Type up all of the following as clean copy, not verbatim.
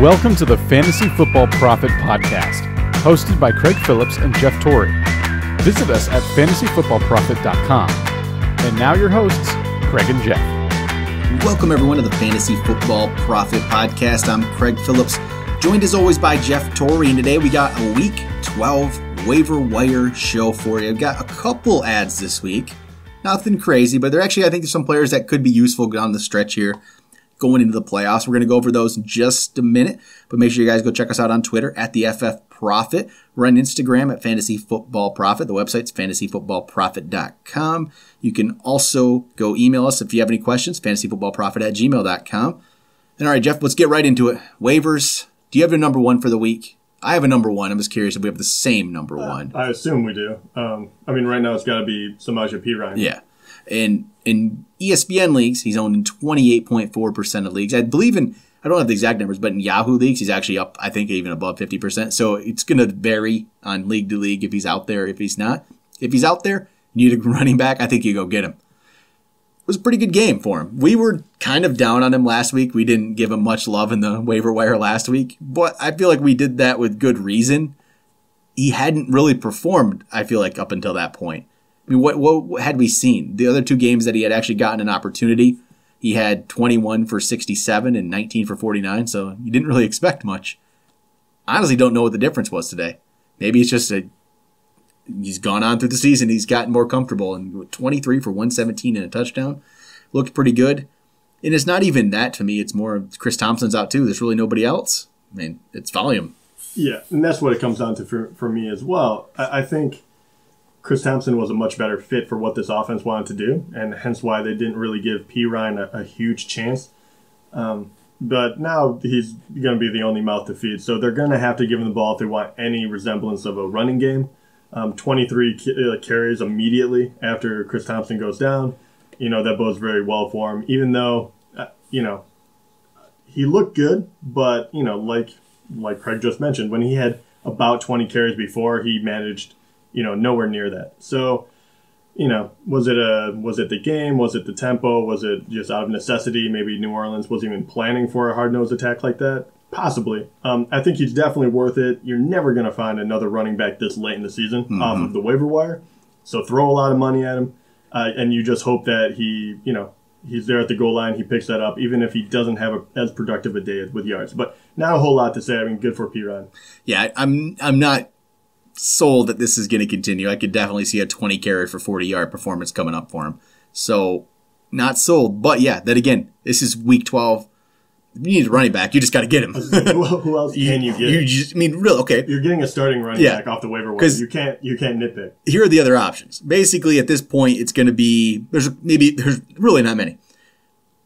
Welcome to the Fantasy Football Prophet Podcast, hosted by Craig Phillips and Jeff Torrey. Visit us at fantasyfootballprophet.com. And now your hosts, Craig and Jeff. Welcome everyone to the Fantasy Football Prophet Podcast. I'm Craig Phillips, joined as always by Jeff Torrey, and today we got a Week 12 waiver wire show for you. I've got a couple ads this week. Nothing crazy, but I think there's some players that could be useful down the stretch here going into the playoffs. We're going to go over those in just a minute, but make sure you guys go check us out on Twitter at the FF Prophet. We're on Instagram at Fantasy Football Prophet. The website's fantasyfootballprophet.com. You can also go email us if you have any questions, fantasyfootballprophet@gmail.com. And all right, Jeff, let's get right into it. Waivers. Do you have your number one for the week? I have a number one. I'm just curious if we have the same number one. I assume we do. Right now it's got to be Samaje Perine. Yeah. And in ESPN leagues, he's owned in 28.4% of leagues. I believe I don't have the exact numbers, but in Yahoo leagues, he's actually up, I think, even above 50%. So it's going to vary on league to league if he's out there, if he's not. If he's out there, you need a running back, I think you go get him. It was a pretty good game for him. We were kind of down on him last week. We didn't give him much love in the waiver wire last week, but I feel like we did that with good reason. He hadn't really performed, I feel like, up until that point. I mean, what had we seen? The other two games that he had actually gotten an opportunity, he had 21 for 67 and 19 for 49, so you didn't really expect much. Honestly, don't know what the difference was today. Maybe it's just he's gone on through the season, he's gotten more comfortable, and 23 for 117 and a touchdown looked pretty good. And it's not even that to me, it's more Chris Thompson's out too. There's really nobody else. I mean, it's volume. Yeah, and that's what it comes down to for me as well. I think Chris Thompson was a much better fit for what this offense wanted to do, and hence why they didn't really give Perine a huge chance. But now he's going to be the only mouth to feed, so they're going to have to give him the ball if they want any resemblance of a running game. 23 carries immediately after Chris Thompson goes down. That bodes very well for him, even though, he looked good, but, like Craig just mentioned, when he had about 20 carries before, he managed nowhere near that. So, was it the game? Was it the tempo? Was it just out of necessity? Maybe New Orleans wasn't even planning for a hard-nosed attack like that? Possibly. I think he's definitely worth it. You're never going to find another running back this late in the season off of the waiver wire. So throw a lot of money at him, and you just hope that he's there at the goal line. He picks that up, even if he doesn't have as productive a day with yards. But not a whole lot to say. Good for Perine. Yeah, I'm not sold that this is going to continue. I could definitely see a 20 carry for 40-yard performance coming up for him. So, not sold. But yeah, then again, this is week 12. You need a running back. You just got to get him. Who else can you get? Okay. You're getting a starting running back off the waiver wire. You can't nitpick. Here are the other options. Basically, at this point, it's going to be there's really not many.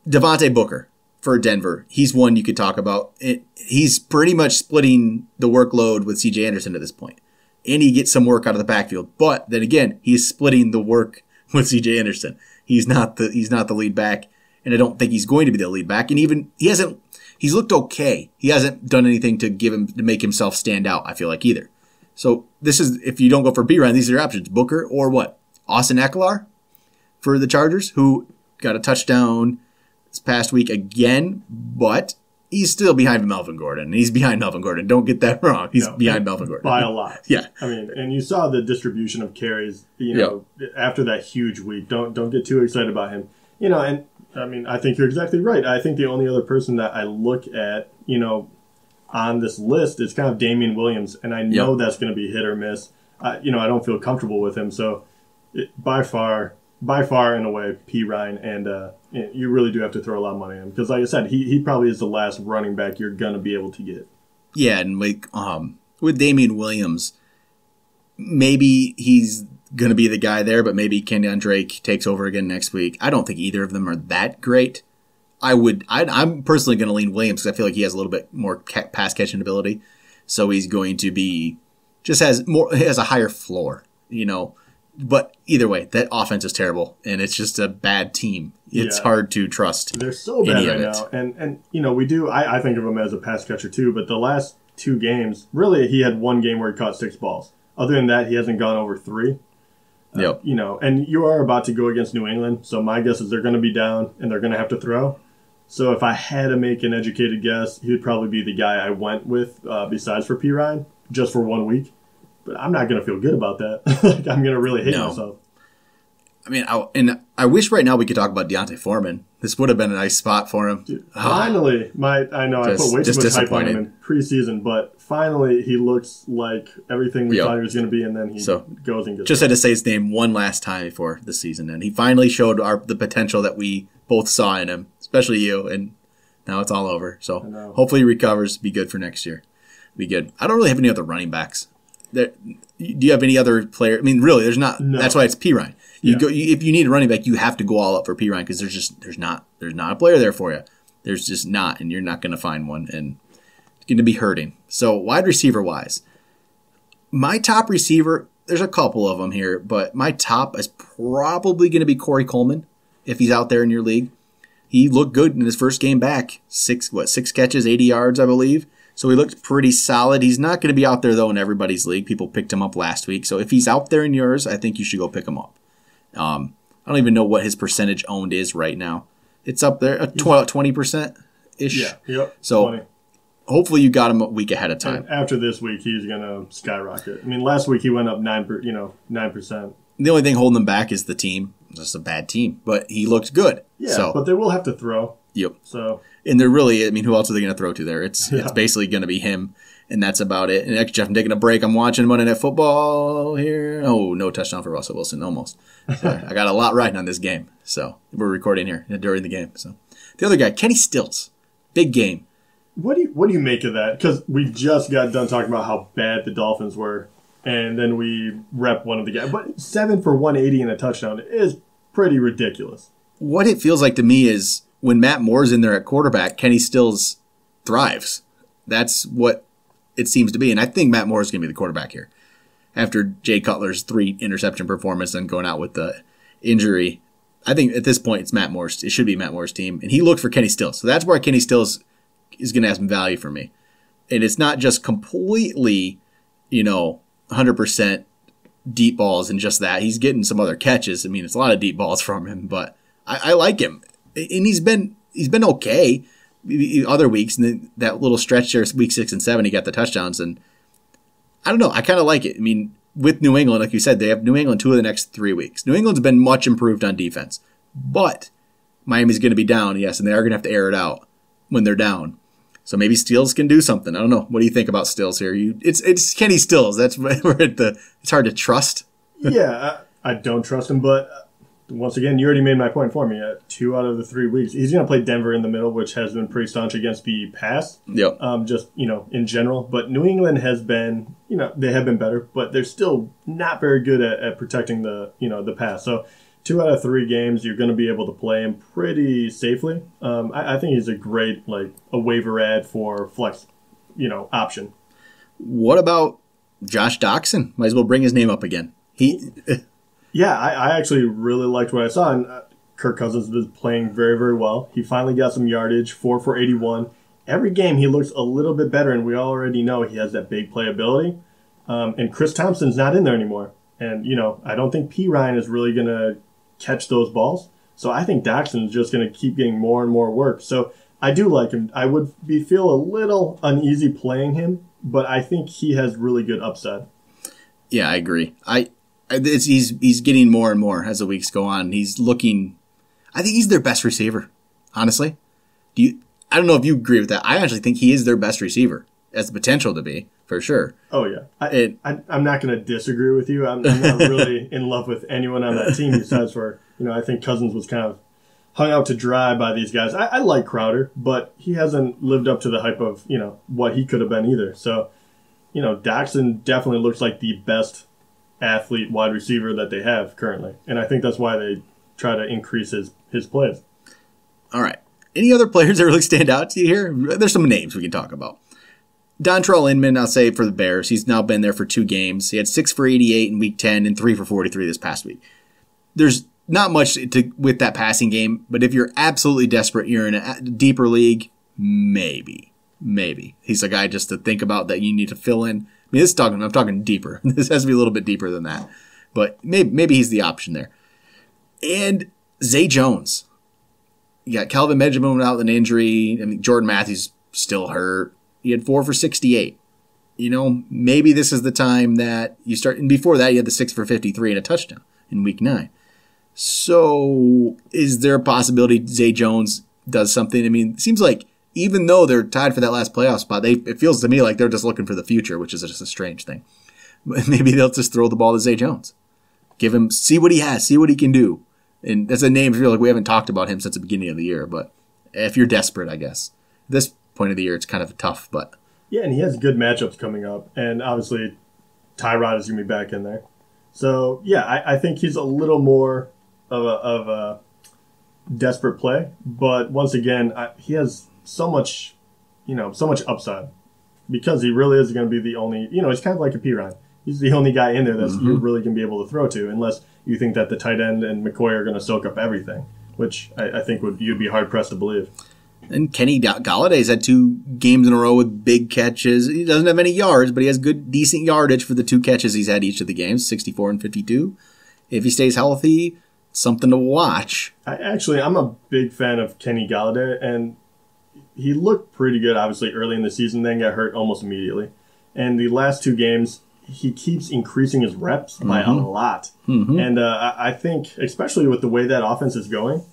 Devontae Booker for Denver. He's one you could talk about. He's pretty much splitting the workload with C.J. Anderson at this point. And he gets some work out of the backfield. But then again, he's splitting the work with C.J. Anderson. He's not the lead back, and I don't think he's going to be the lead back. And even he's looked okay. He hasn't done anything to make himself stand out, I feel like, either. So this is, if you don't go for Perine, these are your options. Booker or what? Austin Ekeler for the Chargers, who got a touchdown this past week again, but he's still behind Melvin Gordon. He's behind Melvin Gordon. Don't get that wrong. He's behind Melvin Gordon. By a lot. Yeah. And you saw the distribution of carries, after that huge week. Don't get too excited about him. I think you're exactly right. I think the only other person that I look at, on this list is kind of Damian Williams, and I know that's going to be hit or miss. I don't feel comfortable with him, so by far and away, Perine, and you really do have to throw a lot of money at him because, like I said, he probably is the last running back you're going to be able to get. Yeah, and with Damian Williams, maybe he's going to be the guy there, but maybe Kenyon Drake takes over again next week. I don't think either of them are that great. I'm personally going to lean Williams because I feel like he has a little bit more pass catching ability, so he's going to be has a higher floor, But either way, that offense is terrible, and it's just a bad team. It's hard to trust. They're so bad right now, and we do. I think of him as a pass catcher too. But the last two games, really, he had one game where he caught 6 balls. Other than that, he hasn't gone over 3. And you are about to go against New England, so my guess is they're going to be down and they're going to have to throw. So if I had to make an educated guess, he would probably be the guy I went with besides for Perine, just for 1 week. But I'm not going to feel good about that. I'm going to really hate myself. I mean, I wish right now we could talk about Deontay Foreman. This would have been a nice spot for him. Dude, finally, I know I put way too much hype on him in preseason, but finally he looks like everything we thought he was going to be, and then he goes and gets just had to say his name one last time before the season, and he finally showed the potential that we both saw in him, especially you, and now it's all over. So hopefully he recovers, be good for next year. Be good. I don't really have any other running backs. Do you have any other player? I mean, really, there's not. No. That's why it's Perine. If you need a running back, you have to go all up for Perine because there's not a player there for you. There's just not, and you're not going to find one, and it's going to be hurting. So wide receiver wise, my top receiver, there's a couple of them here, but my top is probably going to be Corey Coleman if he's out there in your league. He looked good in his first game back. 6 catches, 80 yards, I believe. So he looked pretty solid. He's not going to be out there, though, in everybody's league. People picked him up last week. So if he's out there in yours, I think you should go pick him up. I don't even know what his percentage owned is right now. It's up there, 20%-ish. Yeah, yep. So 20. Hopefully you got him a week ahead of time. And after this week, he's going to skyrocket. I mean, last week he went up 9%. The only thing holding him back is the team. It's just a bad team, but he looked good. Yeah, but they will have to throw. Yep. So, and they're really, I mean, who else are they going to throw to there? It's basically going to be him, and that's about it. And next, Jeff, I'm taking a break. I'm watching Monday Night Football here. Oh, no touchdown for Russell Wilson, almost. So I got a lot riding on this game. So we're recording here during the game. So the other guy, Kenny Stills, big game. What do you make of that? Because we just got done talking about how bad the Dolphins were, and then we rep one of the guys. But 7 for 180 and a touchdown is pretty ridiculous. What it feels like to me is when Matt Moore's in there at quarterback, Kenny Stills thrives. That's what it seems to be. And I think Matt Moore is going to be the quarterback here. After Jay Cutler's 3 interception performance and going out with the injury, I think at this point it should be Matt Moore's team. And he looked for Kenny Stills. So that's where Kenny Stills is going to have some value for me. And it's not just completely, 100% deep balls and just that. He's getting some other catches. I mean, it's a lot of deep balls from him, but I like him. And he's been okay other weeks. And then that little stretch there, week 6 and 7, he got the touchdowns. And I don't know. I kind of like it. I mean, with New England, like you said, they have New England 2 of the next 3 weeks. New England's been much improved on defense. But Miami's going to be down, yes, and they are going to have to air it out when they're down. So maybe Stills can do something. I don't know. What do you think about Stills here? It's Kenny Stills. That's where it's hard to trust. Yeah, I don't trust him, but once again, you already made my point for me. 2 out of the 3 weeks, he's going to play Denver in the middle, which has been pretty staunch against the pass. Yep. Just in general, but New England has been, they have been better, but they're still not very good at protecting the the pass. So 2 out of 3 games, you're going to be able to play him pretty safely. I think he's a great a waiver ad for flex, option. What about Josh Doxson? Might as well bring his name up again. Yeah, I actually really liked what I saw, and Kirk Cousins was playing very, very well. He finally got some yardage, 4 for 81. Every game he looks a little bit better, and we already know he has that big playability. And Chris Thompson's not in there anymore. And, I don't think Perine is really going to catch those balls. So I think Doxson's just going to keep getting more and more work. So I do like him. I would feel a little uneasy playing him, but I think he has really good upside. Yeah, I agree. He's getting more and more as the weeks go on. He's looking. I think he's their best receiver. Honestly, I don't know if you agree with that. I actually think he is their best receiver. Has the potential to be for sure. Oh yeah, I'm not going to disagree with you. I'm not really in love with anyone on that team besides for I think Cousins was kind of hung out to dry by these guys. I like Crowder, but he hasn't lived up to the hype of what he could have been either. So Doxson definitely looks like the best athlete wide receiver that they have currently. And I think that's why they try to increase his plays. All right. Any other players that really stand out to you here? There's some names we can talk about. Dontrell Inman, I'll say for the Bears. He's now been there for 2 games. He had 6 for 88 in week 10 and 3 for 43 this past week. There's not much with that passing game, but if you're absolutely desperate, you're in a deeper league, maybe. He's a guy just to think about that you need to fill in. I mean, I'm talking deeper. This has to be a little bit deeper than that. But maybe he's the option there. And Zay Jones. You got Calvin Benjamin without an injury. I mean, Jordan Matthews still hurt. He had 4 for 68. Maybe this is the time that you start. And before that, you had the 6 for 53 and a touchdown in week 9. So is there a possibility Zay Jones does something? I mean, it seems like even though they're tied for that last playoff spot, it feels to me like they're just looking for the future, which is just a strange thing. But maybe they'll just throw the ball to Zay Jones. See what he has, see what he can do. And that's a name I feel like we haven't talked about him since the beginning of the year. But if you're desperate, I guess. At this point of the year, it's kind of tough. But yeah, and he has good matchups coming up. And obviously, Tyrod is going to be back in there. So, yeah, I think he's a little more of a desperate play. But once again, he has so much upside. Because he really is going to be the only, he's kind of like a Perine. He's the only guy in there that's you're really going to be able to throw to, unless you think that the tight end and McCoy are going to soak up everything, which I think you'd be hard-pressed to believe. And Kenny Galladay's had 2 games in a row with big catches. He doesn't have any yards, but he has decent yardage for the 2 catches he's had each of the games, 64 and 52. If he stays healthy, something to watch. I'm a big fan of Kenny Galladay, and he looked pretty good, obviously, early in the season, then got hurt almost immediately. And the last 2 games, he keeps increasing his reps by a lot. And I think, especially with the way that offense is going,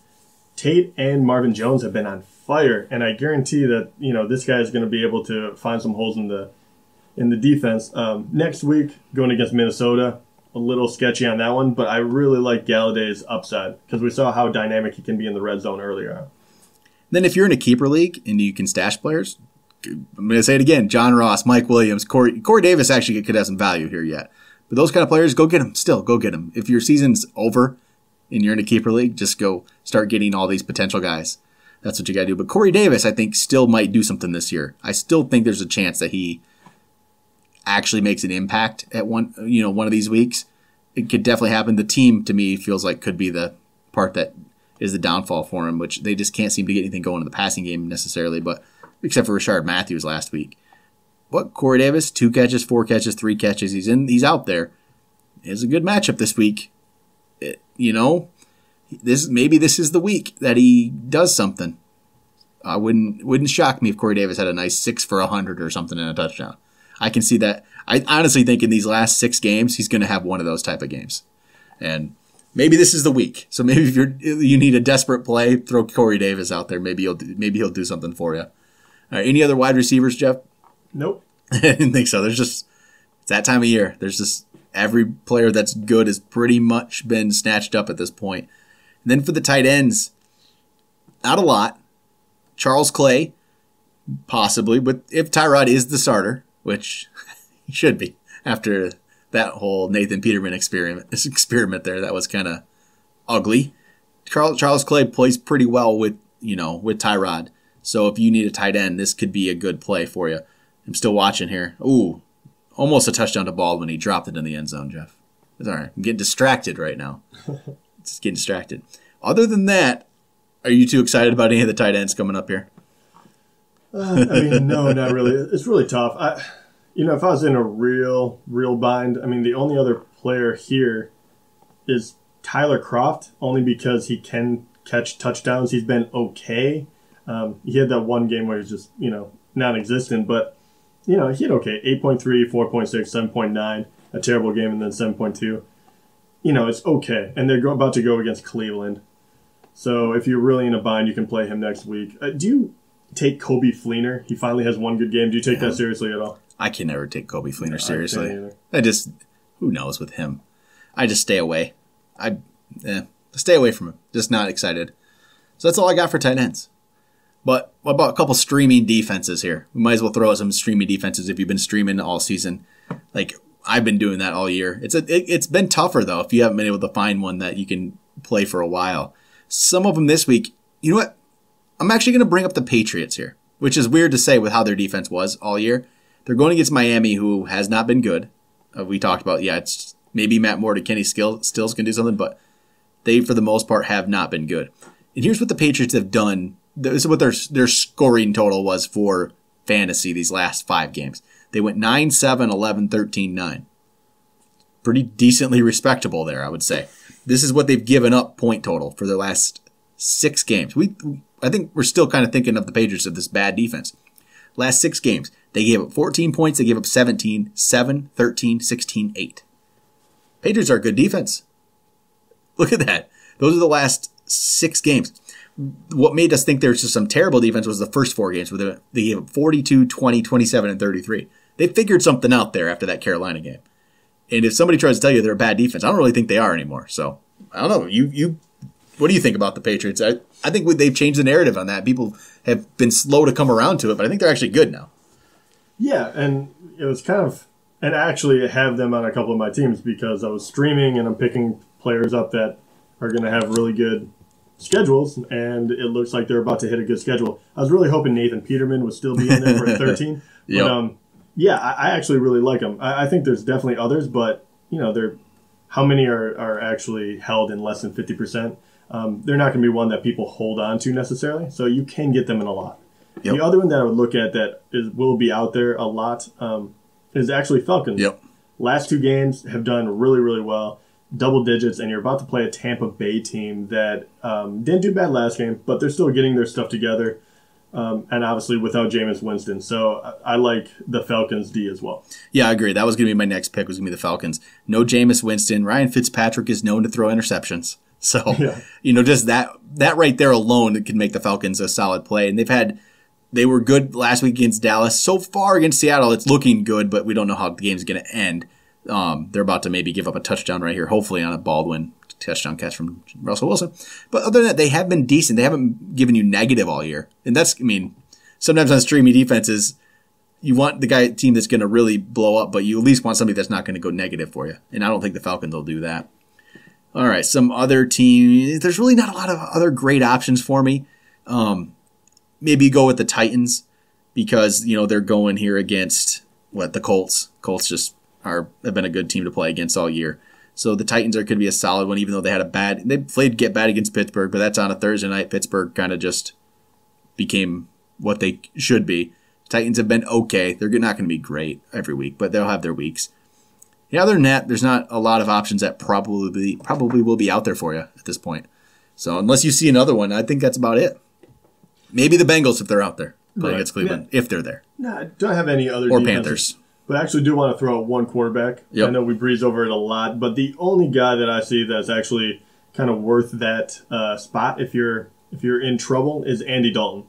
Tate and Marvin Jones have been on fire. And I guarantee that, this guy is going to be able to find some holes in the defense. Next week, going against Minnesota, a little sketchy on that one. But I really like Galladay's upside because we saw how dynamic he can be in the red zone earlier. Then if you're in a keeper league and you can stash players, I'm going to say it again, John Ross, Mike Williams, Corey Davis actually could have some value here yet. But those kind of players, go get them. Still, go get them. If your season's over and you're in a keeper league, just go start getting all these potential guys. That's what you got to do. But Corey Davis, I think, still might do something this year. I still think there's a chance that he actually makes an impact at one of these weeks. It could definitely happen. The team, to me, feels like could be the part that is the downfall for him, which they just can't seem to get anything going in the passing game necessarily, but except for Rashard Matthews last week. But Corey Davis, 2 catches, 4 catches, 3 catches. He's out there. It's a good matchup this week. Maybe this is the week that he does something. I wouldn't shock me if Corey Davis had a nice 6 for 100 or something in a touchdown. I can see that. I honestly think in these last 6 games, he's going to have one of those type of games. And maybe this is the week. So maybe if you need a desperate play, throw Corey Davis out there. Maybe he'll do something for you. All right, any other wide receivers, Jeff? Nope. I didn't think so. It's that time of year. There's just every player that's good has pretty much been snatched up at this point. And then for the tight ends, not a lot. Charles Clay, possibly, but if Tyrod is the starter, which he should be after that whole Nathan Peterman experiment there, that was kind of ugly. Charles Clay plays pretty well with Tyrod. So if you need a tight end, this could be a good play for you. I'm still watching here. Ooh, almost a touchdown to Baldwin. He dropped it in the end zone, Jeff. It's all right. I'm getting distracted right now. Just getting distracted. Other than that, are you too excited about any of the tight ends coming up here? No, not really. It's really tough. If I was in a real bind, the only other player here is Tyler Kroft, only because he can catch touchdowns. He's been okay. He had that one game where he's just, non-existent, but, he had okay. 8.3, 4.6, 7.9, a terrible game, and then 7.2. It's okay. And they're about to go against Cleveland. So if you're really in a bind, you can play him next week. Do you take Kobe Fleener? He finally has one good game. Do you take that seriously at all? I can never take Kobe Fleener seriously. Who knows with him? I just stay away. Stay away from him. Just not excited. So that's all I got for tight ends. But what about a couple streaming defenses here? We might as well throw out some streaming defenses if you've been streaming all season. Like, I've been doing that all year. It's been tougher, though, if you haven't been able to find one that you can play for a while. Some of them this week, you know what? I'm actually going to bring up the Patriots here, which is weird to say with how their defense was all year. They're going against Miami, who has not been good. We talked about, it's maybe Matt Moore to Kenny Stills can do something, but they, for the most part, have not been good. And here's what the Patriots have done. This is what their scoring total was for fantasy these last 5 games. They went 9-7, 11, 13, 9. Pretty decently respectable there, I would say. This is what they've given up point total for their last 6 games. I think we're still kind of thinking of the Patriots of this bad defense. Last 6 games, they gave up 14 points. They gave up 17, 7, 13, 16, 8. Patriots are a good defense. Look at that. Those are the last 6 games. What made us think there was just some terrible defense was the first 4 games where they gave up 42, 20, 27, and 33. They figured something out there after that Carolina game. And if somebody tries to tell you they're a bad defense, I don't really think they are anymore. So, I don't know. What do you think about the Patriots? I think they've changed the narrative on that. People have been slow to come around to it, but I think they're actually good now. Yeah, and it was kind of... And I actually have them on a couple of my teams because I was streaming and I'm picking players up that are going to have really good schedules, and it looks like they're about to hit a good schedule. I was really hoping Nathan Peterman would still be in there for 13. Yep. But yeah, I actually really like him. I think there's definitely others, but how many are actually held in less than 50%? They're not going to be one that people hold on to necessarily, so you can get them in a lot. Yep. The other one that I would look at that will be out there a lot is actually Falcons. Yep. Last 2 games have done really, really well. Double digits, and you're about to play a Tampa Bay team that didn't do bad last game, but they're still getting their stuff together, and obviously without Jameis Winston. So I like the Falcons D as well. Yeah, I agree. That was going to be my next pick, was going to be the Falcons. No Jameis Winston. Ryan Fitzpatrick is known to throw interceptions. So, just that right there alone could make the Falcons a solid play. And they were good last week against Dallas. So far against Seattle, it's looking good, but we don't know how the game's going to end. They're about to maybe give up a touchdown right here, hopefully on a Baldwin touchdown catch from Russell Wilson. But other than that, they have been decent. They haven't given you negative all year. And sometimes on streamy defenses, you want the team that's going to really blow up, but you at least want somebody that's not going to go negative for you. And I don't think the Falcons will do that. All right, some other teams. There's really not a lot of other great options for me. Maybe go with the Titans because, they're going here against, the Colts. Colts just have been a good team to play against all year. So the Titans could be a solid one, even though they played get bad against Pittsburgh, but that's on a Thursday night. Pittsburgh kind of just became what they should be. Titans have been okay. They're not going to be great every week, but they'll have their weeks. Yeah, other than that, there's not a lot of options that probably will be out there for you at this point. So unless you see another one, I think that's about it. Maybe the Bengals if they're out there playing against Cleveland, if they're there. No, I don't have any other or defenses. Panthers. But I actually do want to throw out one quarterback. Yep. I know we breeze over it a lot, but the only guy that I see that's actually kind of worth that spot if you're in trouble is Andy Dalton.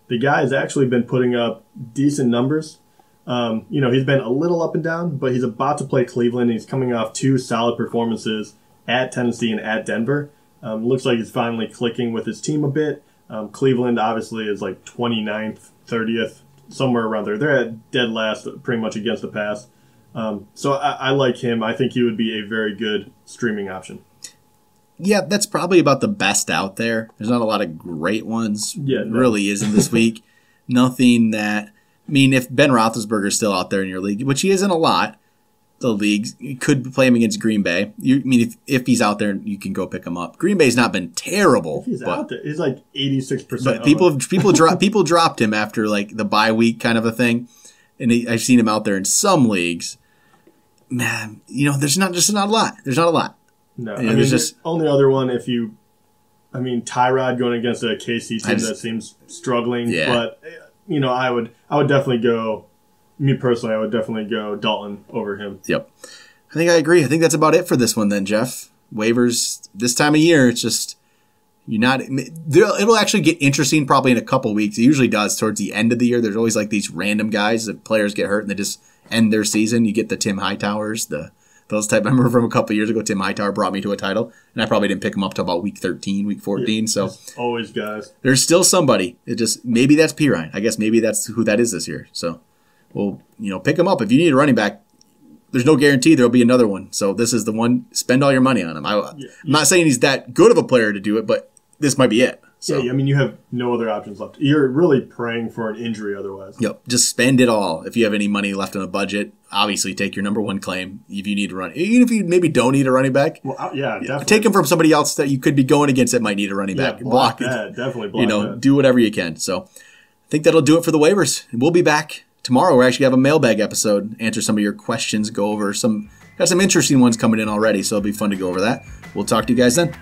The guy has actually been putting up decent numbers. He's been a little up and down, but he's about to play Cleveland. He's coming off 2 solid performances at Tennessee and at Denver. Looks like he's finally clicking with his team a bit. Cleveland obviously is like 29th, 30th, somewhere around there. They're at dead last pretty much against the pass. So I like him. I think he would be a very good streaming option. Yeah, that's probably about the best out there. There's not a lot of great ones. Yeah, no. Really isn't this week. Nothing that... if Ben Roethlisberger's still out there in your league, which he isn't a lot, the leagues, you could play him against Green Bay. If he's out there, you can go pick him up. Green Bay's not been terrible. If he's out there, he's like 86%. But people dropped him after the bye week kind of a thing, and I've seen him out there in some leagues. Man, there's not a lot. There's not a lot. No, the only other one Tyrod going against a KC team that seems struggling, but. I would definitely go, me personally, I would definitely go Dalton over him. Yep. I think I agree. I think that's about it for this one then, Jeff. Waivers, this time of year, it's just, it'll actually get interesting probably in a couple weeks. It usually does towards the end of the year. There's always these random guys that players get hurt and they just end their season. You get the Tim Hightowers, those type. I remember from a couple years ago, Tim Hightower brought me to a title, and I probably didn't pick him up till about week 13, week 14. So always guys. There's still somebody. Maybe that's Perine. I guess maybe that's who that is this year. So we'll pick him up if you need a running back. There's no guarantee there'll be another one. So this is the one. Spend all your money on him. I'm not saying he's that good of a player to do it, but this might be it. So. Yeah, you have no other options left. You're really praying for an injury otherwise. Yep, just spend it all. If you have any money left on a budget, obviously take your number one claim if you need to run. Even if you maybe don't need a running back. Well, definitely. Take him from somebody else that you could be going against that might need a running back. Block that. Definitely block that. Do whatever you can. So I think that'll do it for the waivers. And we'll be back tomorrow. We're actually have a mailbag episode, answer some of your questions, go over got some interesting ones coming in already, so it'll be fun to go over that. We'll talk to you guys then.